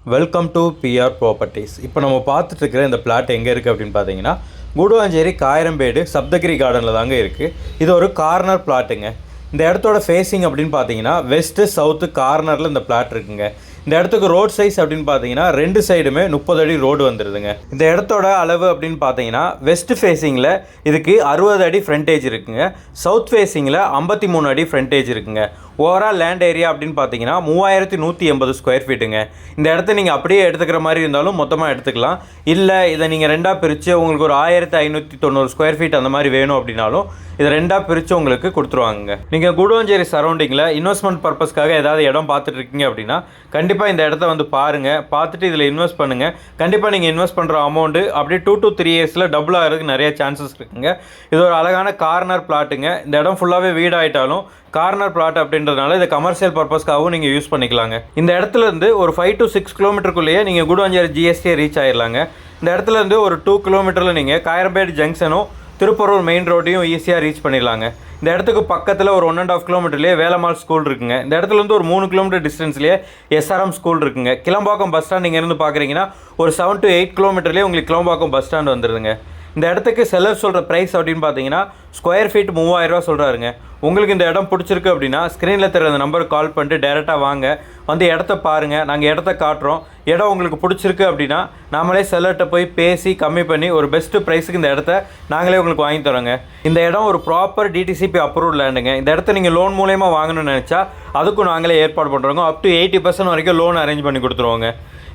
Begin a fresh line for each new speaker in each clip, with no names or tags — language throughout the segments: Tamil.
Welcome to PR properties. இப்போ நம்ம பார்த்துட்டு இருக்கிற இந்த பிளாட் எங்கே இருக்குது அப்படின்னு பார்த்தீங்கன்னா, கூடுவாஞ்சேரி காயரம்பேடு சப்தகிரி கார்டனில் தாங்க இருக்குது. இது ஒரு கார்னர் பிளாட்டுங்க. இந்த இடத்தோட ஃபேஸிங் அப்படின்னு பார்த்தீங்கன்னா வெஸ்ட்டு சவுத்து கார்னரில் இந்த பிளாட் இருக்குங்க. இந்த இடத்துக்கு ரோட் சைஸ் அப்படின்னு பார்த்தீங்கன்னா 2 சைடுமே 30 அடி ரோடு வந்துடுதுங்க. இந்த இடத்தோட அளவு அப்படின்னு பார்த்தீங்கன்னா வெஸ்ட் ஃபேஸிங்கில் இதுக்கு 60 அடி ஃப்ரண்டேஜ் இருக்குங்க. சவுத் ஃபேஸிங்கில் 53 அடி ஃப்ரண்டேஜ் இருக்குங்க. ஓவரால் லேண்ட் ஏரியா அப்படின்னு பார்த்தீங்கன்னா 3180 ஸ்கொயர் ஃபீட்டுங்க. இந்த இடத்த நீங்கள் அப்படியே எடுத்துக்கிற மாதிரி இருந்தாலும் மொத்தமாக எடுத்துக்கலாம். இல்லை இதை நீங்கள் ரெண்டாக பிரித்து உங்களுக்கு ஒரு 1590 ஸ்கொயர் ஃபீட் அந்த மாதிரி வேணும் அப்படின்னாலும் இதை ரெண்டாக பிரித்து உங்களுக்கு கொடுத்துருவாங்க. நீங்கள் கூடுவாஞ்சேரி சரௌண்டிங்கில் இன்வெஸ்ட்மெண்ட் பர்பஸ்க்காக ஏதாவது இடம் பார்த்துட்டு இருக்கீங்க அப்படின்னா கண்டிப்பாக இந்த இடத்த வந்து பாருங்கள். பார்த்துட்டு இதில் இன்வெஸ்ட் பண்ணுங்கள். கண்டிப்பாக நீங்கள் இன்வெஸ்ட் பண்ணுற அமௌண்ட்டு அப்படியே 2 to 3 இயர்ஸில் டபுள் ஆகிறதுக்கு நிறைய சான்சஸ் இருக்குங்க. இது ஒரு அழகான கார்னர் பிளாட்டுங்க. இந்த இடம் ஃபுல்லாகவே வீடாயிட்டாலும் கார்னர் பிளாட் அப்படின்றதுனால இதை கமர்ஷியல் பர்பஸ்க்காகவும் நீங்கள் யூஸ் பண்ணிக்கலாங்க. இந்த இடத்துலேருந்து ஒரு 5 to 6 கிலோமீட்டருக்குள்ளேயே நீங்கள் கூடுவாஞ்சேரி ஜிஎஸ்டியை ரீச் ஆகிடலாங்க. இந்த இடத்துலேருந்து ஒரு 2 கிலோமீட்டரில் நீங்கள் காயரம்பேடு ஜங்ஷனும் திருப்பூர் மெயின் ரோட்டையும் ஈஸியாக ரீச் பண்ணிடலாங்க. இந்த இடத்துக்கு பக்கத்தில் ஒரு 1.5 கிலோமீட்டர்லேயே வேலம்மாள் ஸ்கூல் இருக்குங்க. இந்த இடத்துலேருந்து ஒரு 3 கிலோமீட்டர் டிஸ்டன்ஸ்லேயே எஸ்ஆர்எம் ஸ்கூல் இருக்குங்க. கிளம்பாக்கம் பஸ் ஸ்டாண்ட் நீங்கள் இருந்து பார்க்குறீங்கன்னா ஒரு 7 to 8 கிலோமீட்டர்லேயே உங்களுக்கு கிளம்பாக்கம் பஸ் ஸ்டாண்ட் வந்துடுதுங்க. இந்த இடத்துக்கு செல்லர் சொல்கிற ப்ரைஸ் அப்படின்னு பார்த்தீங்கன்னா ஸ்கொயர் ஃபீட் 3000 ரூபா சொல்கிறாருங்க. உங்களுக்கு இந்த இடம் பிடிச்சிருக்கு அப்படின்னா ஸ்க்ரீனில் தெரிய அந்த நம்பருக்கு கால் பண்ணிட்டு டேரெக்டாக வாங்க, வந்து இடத்த பாருங்கள், நாங்கள் இடத்த காட்டுறோம். இடம் உங்களுக்கு பிடிச்சிருக்கு அப்படின்னா நாமளே செல்லர்கிட்ட போய் பேசி கம்மி பண்ணி ஒரு பெஸ்ட்டு ப்ரைஸுக்கு இந்த இடத்த நாங்களே உங்களுக்கு வாங்கி தரோங்க. இந்த இடம் ஒரு ப்ராப்பர் டிடிசிபி அப்ரூவ்ட் லேண்டுங்க. இந்த இடத்த நீங்கள் லோன் மூலயமா வாங்கணும்னு நினச்சா அதுக்கும் நாங்களே ஏற்பாடு பண்ணுறோங்க. அப் டு 80% வரைக்கும் லோன் அரேஞ்ச் பண்ணி கொடுத்துருவோங்க.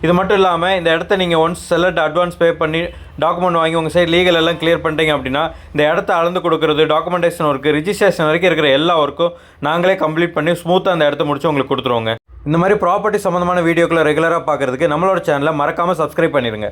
இது மட்டும் இல்லாமல் இந்த இடத்த நீங்கள் ஒன்ஸ் செல்லர்ட் அட்வான்ஸ் பே பண்ணி டாக்குமெண்ட் வாங்கி உங்கள் சைடு லீகல் எல்லாம் கிளியர் பண்ணிட்டீங்க அப்படின்னா இந்த இடத்த அளந்து கொடுக்குறது, டாக்குமெண்டேஷன் ஒர்க்கு, ரிஜிஸ்ட்ரேஷன் வரைக்கும் இருக்கிற எல்லா ஒர்க்கும் நாங்களே கம்ப்ளீட் பண்ணி ஸ்மூத்தாக அந்த இடத்த முடிச்சு உங்களுக்கு கொடுத்துருவோங்க. இந்த மாதிரி ப்ராப்பர்ட்டி சம்மந்தமான வீடியோக்களை ரெகுலராக பார்க்குறதுக்கு நம்மளோட சேனலை மறக்காமல் சப்ஸ்கிரைப் பண்ணிடுங்க.